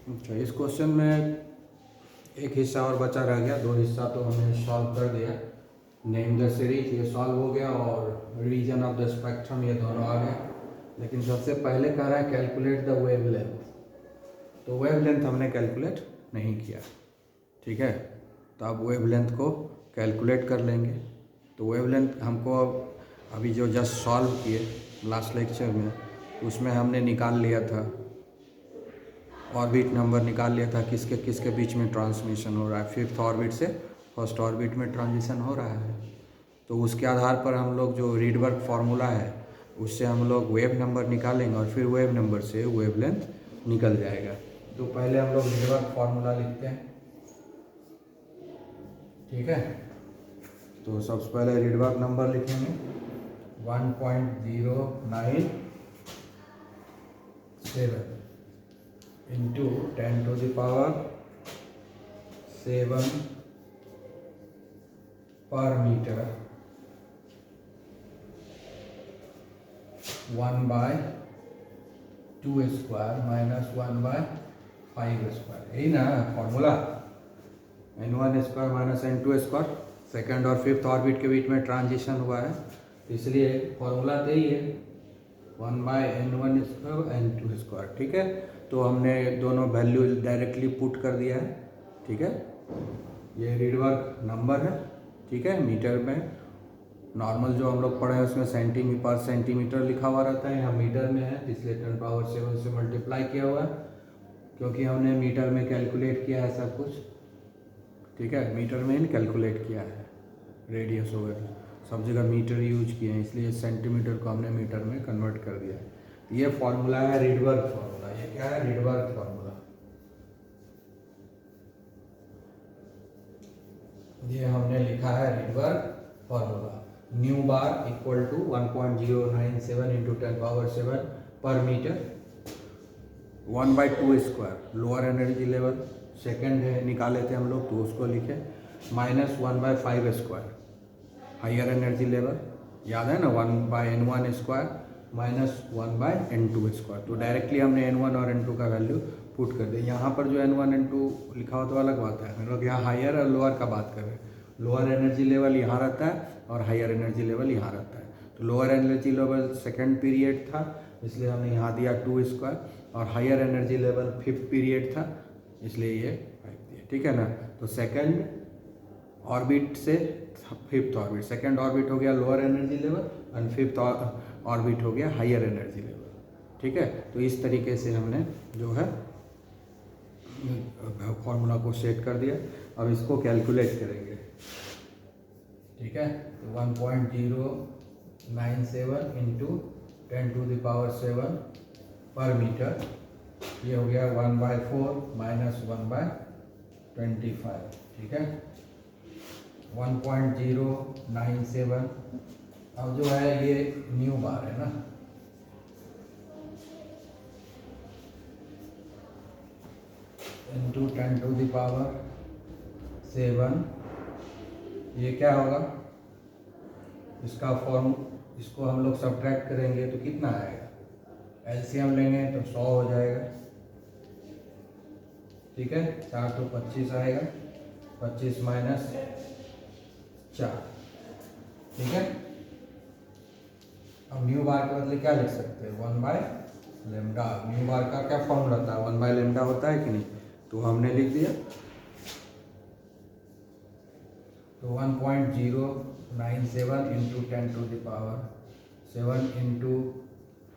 अच्छा, इस क्वेश्चन में एक हिस्सा और बचा रह गया, दो हिस्सा तो हमने सॉल्व कर दिया। नेम द सीरीज ये सॉल्व हो गया और रीजन ऑफ द स्पेक्ट्रम ये दोनों आ गए। लेकिन सबसे पहले कह रहा है कैलकुलेट द वेवलेंथ, तो वेवलेंथ हमने कैलकुलेट नहीं किया। ठीक है, तो अब वेवलेंथ को कैलकुलेट कर लेंगे। तो वेवलेंथ हमको अभी जो जस्ट सॉल्व किए लास्ट लेक्चर में, उसमें हमने निकाल लिया था, ऑर्बिट नंबर निकाल लिया था किसके किसके बीच में ट्रांसमिशन हो रहा है। फिफ्थ ऑर्बिट से फर्स्ट ऑर्बिट में ट्रांजिशन हो रहा है। तो उसके आधार पर हम लोग जो रीडबर्ग फार्मूला है उससे हम लोग वेव नंबर निकालेंगे और फिर वेव नंबर से वेवलेंथ निकल जाएगा। तो पहले हम लोग रीडबर्ग फार्मूला लिखते हैं। ठीक है, तो सबसे पहले रीडबर्ग नंबर लिखेंगे 1.097 इंटू 10⁻7 पर मीटर 1/2² माइनस 1/5²। यही ना formula, n1² minus n2²। Second और फिफ्थ ऑर्बिट के बीच में ट्रांजिशन हुआ है, इसलिए फॉर्मूला तो यही है 1/n1² n2²। ठीक है, तो हमने दोनों वैल्यू डायरेक्टली पुट कर दिया है। ठीक है, ये रीडबर्ग नंबर है। ठीक है, मीटर में नॉर्मल जो हम लोग पढ़े हैं उसमें सेंटीमीटर पर सेंटीमीटर लिखा हुआ रहता है, यहाँ मीटर में है इसलिए 10⁻7 से मल्टीप्लाई किया हुआ है, क्योंकि हमने मीटर में कैलकुलेट किया है सब कुछ। ठीक है, मीटर में ही कैलकुलेट किया है, रेडियस वगैरह सब जगह मीटर यूज किए हैं, इसलिए सेंटीमीटर को हमने मीटर में कन्वर्ट कर दिया है। ये फॉर्मूला है रीडबर्ग फॉर्मूला। ये क्या है? Rydberg formula. ये हमने लिखा है Rydberg formula. Nu bar equal to 1.097 into 10⁻7 पर metre 1/2²। Lower energy level second है निकाले थे हम लोग, तो उसको लिखे माइनस 1/5² हायर एनर्जी लेवल। याद है ना, 1/n1² माइनस 1/n2²। तो डायरेक्टली हमने n1 और n2 का वैल्यू पुट कर दिया। यहाँ पर जो n1 n2 लिखा हो तो अलग बात है, हम लोग यहाँ हायर और लोअर का बात कर रहे हैं। लोअर एनर्जी लेवल यहाँ रहता है और हायर एनर्जी लेवल यहाँ रहता है। तो lower energy level second period था, इसलिए हमने यहाँ दिया 2², और higher energy level fifth period था, इसलिए ये 5 दिया। ठीक है ना, तो सेकेंड ऑर्बिट से फिफ्थ ऑर्बिट, सेकेंड ऑर्बिट हो गया लोअर एनर्जी लेवल और फिफ्थ ऑर्बिट हो गया हायर एनर्जी लेवल। ठीक है, तो इस तरीके से हमने जो है फॉर्मूला को सेट कर दिया। अब इसको कैलकुलेट करेंगे। ठीक है, तो 1.097 इंटू 10⁻7 पर मीटर, ये हो गया 1/4 माइनस 1/25। ठीक है, 1.097 अब जो है ये न्यू बार है ना, इंटू 10⁻7, ये क्या होगा इसका फॉर्म, इसको हम लोग सब्ट्रैक्ट करेंगे तो कितना आएगा, एलसीएम लेंगे तो 100 हो जाएगा। ठीक है, 4 तो 25 आएगा, 25 माइनस 4। ठीक है, अब न्यू बार के बदले क्या लिख सकते हैं, 1/λ। न्यू बार का क्या फॉर्मूला होता है, 1/λ होता है कि नहीं, तो हमने लिख दिया। तो 1.097 इंटू 10⁻7 इंटू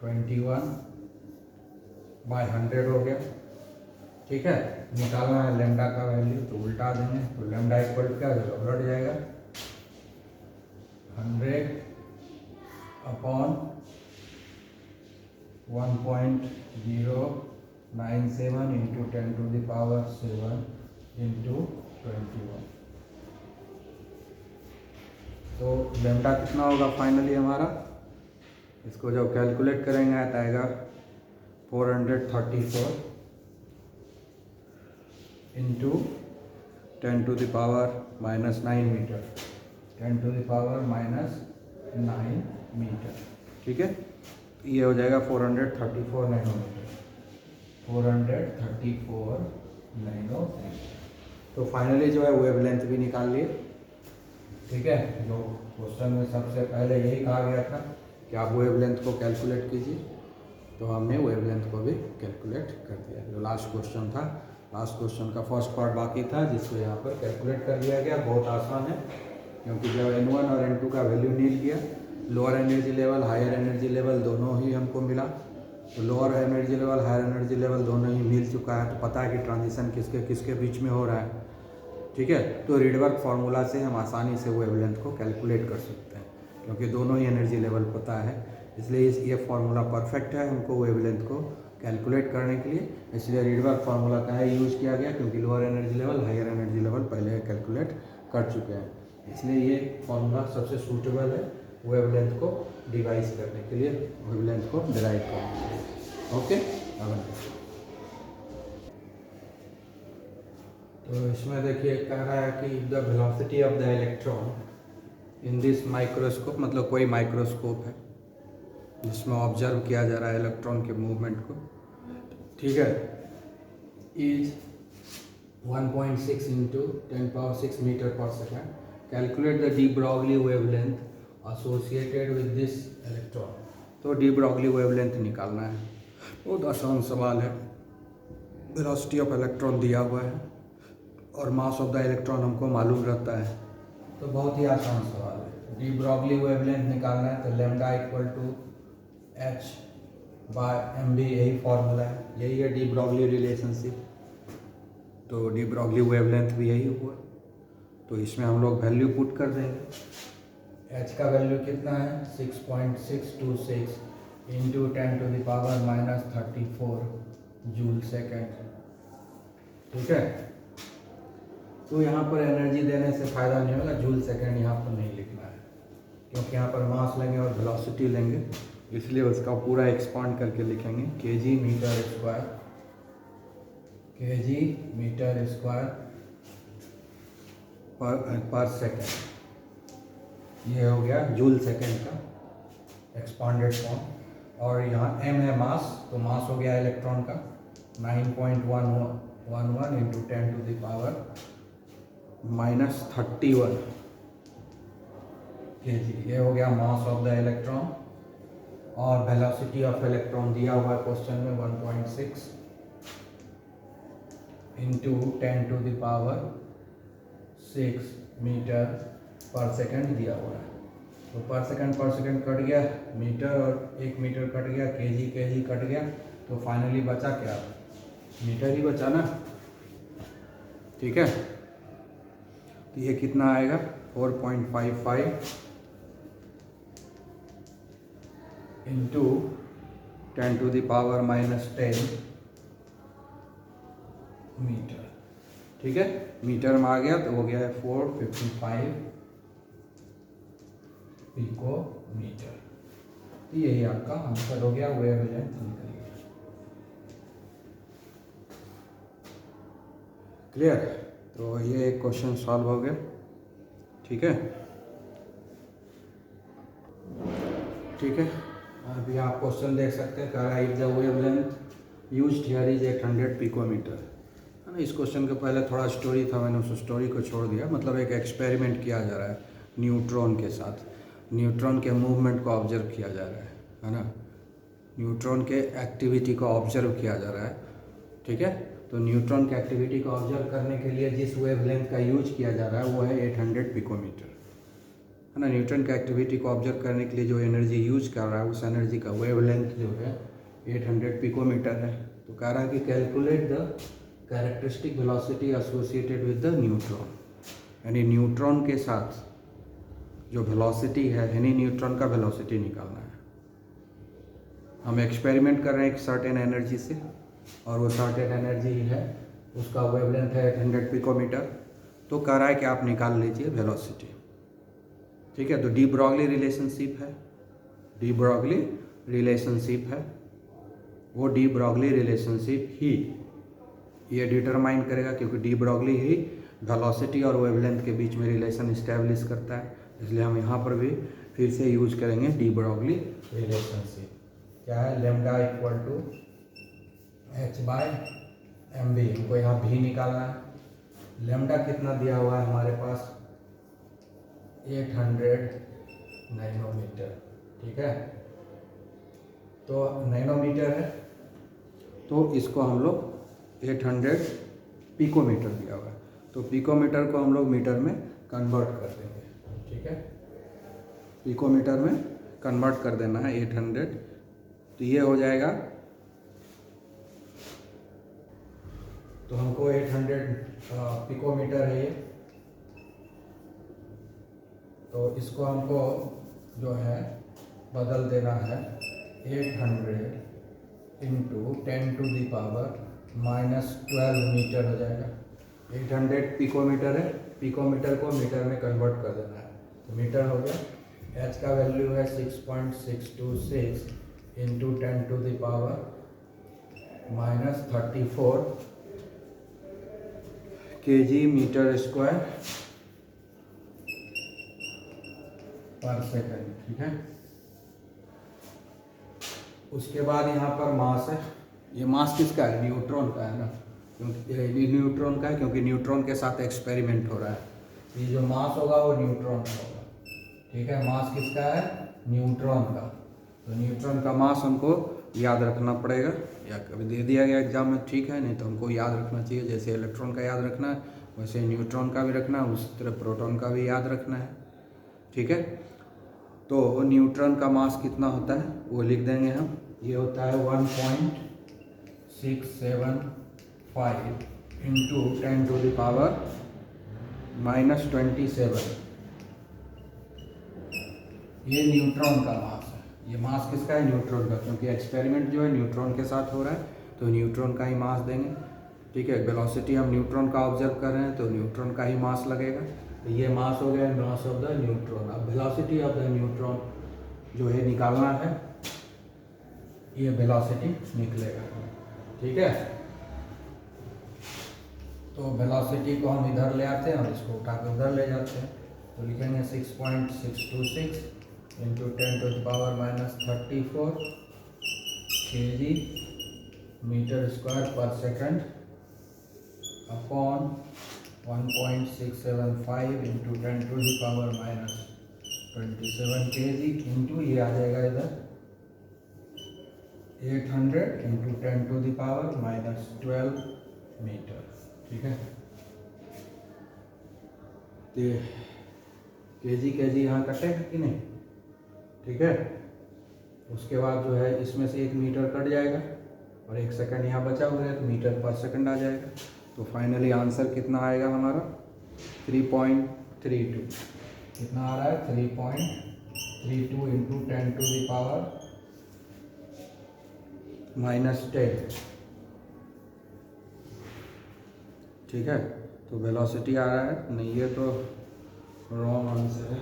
21/100 हो गया। ठीक है, निकालना है लैम्डा का वैल्यू, तो उल्टा देंगे, तो लैम्डा इक्वल क्या हो जाएगा, उलट जाएगा, 100/1.097 इंटू 10⁻7 इंटू 21। तो लैम्डा कितना होगा फाइनली हमारा, इसको जब कैलकुलेट करेंगे तो आएगा 434 इंटू 10⁻⁻9 मीटर, 10⁻⁻9 मीटर। ठीक है, ये हो जाएगा 434 नैनोमीटर, 434 तो फाइनली जो है वेवलेंथ भी निकाल लिए। ठीक है, जो क्वेश्चन में सबसे पहले यही कहा गया था कि आप वेवलेंथ को कैलकुलेट कीजिए, तो हमने वेवलेंथ को भी कैलकुलेट कर दिया। जो लास्ट क्वेश्चन था, लास्ट क्वेश्चन का फर्स्ट पार्ट बाकी था जिसको यहाँ पर कैलकुलेट कर दिया गया। बहुत आसान है, क्योंकि जब N1 और N2 का वैल्यू मिल गया, lower energy level higher energy level दोनों ही हमको मिला। तो lower energy level higher energy level दोनों ही मिल चुका है, तो पता है कि ट्रांजिशन किसके किसके बीच में हो रहा है। ठीक है, तो रीडवर्क फार्मूला से हम आसानी से वेवलेंथ को कैलकुलेट कर सकते हैं, क्योंकि दोनों ही एनर्जी लेवल पता है। इसलिए ये फार्मूला परफेक्ट है हमको वेवलेंथ को कैलकुलेट करने के लिए। इसलिए रीडवर्क फार्मूला का है यूज़ किया गया, क्योंकि lower energy level higher energy level पहले कैलकुलेट कर चुके हैं। इसलिए ये फार्मूला सबसे सूटेबल है वेवलेंथ को डिवाइस करने के लिए, वेवलेंथ को डिराइव करने के लिए। ओके, तो इसमें देखिए कह रहा है कि the velocity of the electron in this microscope, मतलब कोई माइक्रोस्कोप है जिसमें ऑब्जर्व किया जा रहा है इलेक्ट्रॉन के मूवमेंट को। ठीक है, इज 1.6 इंटू 10⁻⁶ मीटर पर second. Calculate the de Broglie wavelength associated with this electron. तो डी ब्रॉगली वेवलेंथ निकालना है, बहुत आसान सवाल है। वेलोसिटी ऑफ इलेक्ट्रॉन दिया हुआ है और मास ऑफ द इलेक्ट्रॉन हमको मालूम रहता है, तो बहुत ही आसान सवाल है। डी ब्रॉगली वेवलेंथ निकालना है, तो लैम्डा इक्वल टू h/mv, यही फॉर्मूला है, यही है डी ब्रॉगली रिलेशनशिप। तो डी ब्रॉगली वेवलेंथ भी यही हुआ, तो इसमें हम लोग वैल्यू पुट कर देंगे। h का वैल्यू कितना है 6.626 इंटू 10⁻⁻34 जूल सेकेंड। ठीक है, तो यहाँ पर एनर्जी देने से फ़ायदा नहीं होगा, जूल सेकेंड यहाँ पर नहीं लिखना है, क्योंकि यहाँ पर मास लेंगे और वेलोसिटी लेंगे, इसलिए उसका पूरा एक्सपांड करके लिखेंगे kg metre square, kg metre square पर सेकेंड। ये हो गया जूल सेकेंड का एक्सपांडेड फॉर्म। और यहाँ m है मास, तो मास हो गया इलेक्ट्रॉन का 9.111 इंटू 10⁻⁻31 kg। ये हो गया मास ऑफ द इलेक्ट्रॉन। और वेलोसिटी ऑफ इलेक्ट्रॉन दिया हुआ है क्वेश्चन में 1.6 इंटू 10⁻⁶ मीटर पर सेकंड दिया हुआ है। तो पर सेकंड कट गया मीटर, और 1 मीटर कट गया, केजी कट गया, तो फाइनली बचा क्या, मीटर ही बचा ना। ठीक है, तो ये कितना आएगा 4.55 इंटू 10⁻⁻10 मीटर। ठीक है, मीटर में आ गया तो हो गया है 455 पिको मीटर। तो यही आपका आंसर हो गया, वेवलेंथ निकल गया। क्लियर, तो ये एक क्वेश्चन सॉल्व हो गया। ठीक है, ठीक है, अभी आप क्वेश्चन देख सकते हैं, कह रहा है if the wavelength used here is 800 picometre, है ना। इस क्वेश्चन के पहले थोड़ा स्टोरी था, मैंने उस स्टोरी को छोड़ दिया। मतलब एक एक्सपेरिमेंट किया जा रहा है न्यूट्रॉन के साथ, न्यूट्रॉन के मूवमेंट को ऑब्जर्व किया जा रहा है ना, न्यूट्रॉन के एक्टिविटी को ऑब्जर्व किया जा रहा है। ठीक है, तो न्यूट्रॉन के एक्टिविटी को ऑब्जर्व करने के लिए जिस वेवलेंथ का यूज किया जा रहा है वो है 800 पिकोमीटर, है ना। न्यूट्रॉन के एक्टिविटी को ऑब्जर्व करने के लिए जो एनर्जी यूज कर रहा है उस एनर्जी का वेवलेंथ जो है 800 पिकोमीटर है। तो कह रहा है कि calculate the characteristic velocity associated with the neutron, यानी न्यूट्रॉन के साथ जो वेलोसिटी है, यानी न्यूट्रॉन का वेलोसिटी निकालना है। हम एक्सपेरिमेंट कर रहे हैं एक सर्टेन एनर्जी से, और वो सर्टेन एनर्जी है, उसका वेवलेंथ है 800 पिकोमीटर। तो कह रहा है कि आप निकाल लीजिए वेलोसिटी। ठीक है, तो डी ब्रॉगली रिलेशनशिप है, डी ब्रॉगली रिलेशनशिप है, वो डी ब्रॉगली रिलेशनशिप ही ये डिटरमाइन करेगा, क्योंकि डी ब्रॉगली ही वेलोसिटी और वेवलेंथ के बीच में रिलेशन इस्टेब्लिश करता है। इसलिए हम यहाँ पर भी फिर से यूज करेंगे डी ब्रॉगली रिलेशनशिप। क्या है, lambda equal to h/m m v, हमको यहाँ भी निकालना है। लेमडा कितना दिया हुआ है हमारे पास, 800 नैनोमीटर, ठीक है। तो नैनोमीटर है, तो इसको हम लोग 800 पिकोमीटर दिया हुआ है, तो पिकोमीटर को हम लोग मीटर में कन्वर्ट कर देंगे, ठीक है। पिकोमीटर में कन्वर्ट कर देना है 800, तो ये हो जाएगा, तो हमको 800 पिकोमीटर है ये, तो इसको हमको जो है बदल देना है 800 इंटू 10⁻⁻12 मीटर हो जाएगा। 800 पिकोमीटर है, पिकोमीटर को मीटर में कन्वर्ट कर देना है, तो मीटर हो गया। एच का वैल्यू है 6.626 इंटू 10⁻⁻34 kg मीटर स्क्वायर पर सेकंड, ठीक है। उसके बाद यहाँ पर मास है, ये मास किसका है, न्यूट्रॉन का है ना, क्योंकि ये न्यूट्रॉन का है, क्योंकि न्यूट्रॉन के साथ एक्सपेरिमेंट हो रहा है। ये जो मास होगा वो न्यूट्रॉन का होगा, ठीक है। मास किसका है, न्यूट्रॉन का, तो न्यूट्रॉन का मास हमको याद रखना पड़ेगा, या कभी दे दिया गया एग्जाम में, ठीक है, नहीं तो हमको याद रखना चाहिए। जैसे इलेक्ट्रॉन का याद रखना है, वैसे न्यूट्रॉन का भी रखना है, उस तरह प्रोटॉन का भी याद रखना है, ठीक है। तो न्यूट्रॉन का मास कितना होता है वो लिख देंगे हम, ये होता है 1.675 इंटू 10⁻⁻27, ये न्यूट्रॉन का मास है। ये मास किसका है, न्यूट्रॉन का, क्योंकि एक्सपेरिमेंट जो है न्यूट्रॉन के साथ हो रहा है, तो न्यूट्रॉन का ही मास देंगे, ठीक है। वेलोसिटी हम न्यूट्रॉन का ऑब्जर्व कर रहे हैं, तो न्यूट्रॉन का ही मास लगेगा, तो ये मास हो गया मास ऑफ द न्यूट्रॉन। अब वेलोसिटी ऑफ द न्यूट्रॉन जो है निकालना है, ये वेलोसिटी निकलेगा, ठीक है। तो वेलोसिटी को हम इधर ले आते हैं और इसको उठा के उधर ले जाते हैं, तो लिखेंगे 6.626 इंटू 10⁻⁻34 kg मीटर स्क्वायर पर second upon 1.675 into 10⁻⁻27 kg into ये आ जाएगा इधर 800 इंटू 10⁻⁻12 मीटर, ठीक है। तो केजी यहाँ कटेगा कि नहीं, ठीक है। उसके बाद जो है इसमें से 1 मीटर कट जाएगा और 1 सेकंड यहाँ बचा हुआ है, तो मीटर पर सेकंड आ जाएगा। तो फाइनली आंसर कितना आएगा हमारा 3.32, कितना आ रहा है 3.32 इंटू 10⁻⁻10, ठीक है। तो वेलोसिटी आ रहा है, नहीं ये तो रॉन्ग आंसर है,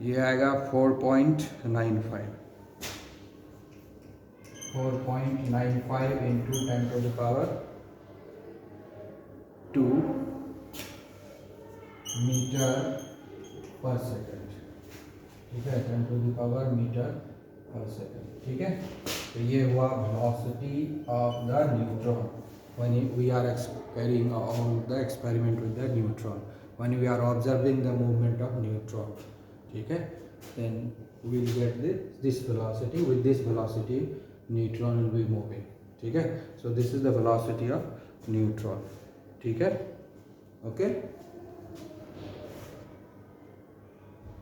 ये आएगा 4.95 इंटू 10⁻² मीटर पर सेकंड, ठीक है, 10⁻ मीटर पर सेकंड, ठीक है। तो ये हुआ velocity of the neutron when we are carrying on the experiment with the neutron, when we are observing the movement of neutron, ठीक है, then we will get this velocity, with this velocity neutron will be moving, ठीक है। So this is the velocity of neutron, ठीक है, okay।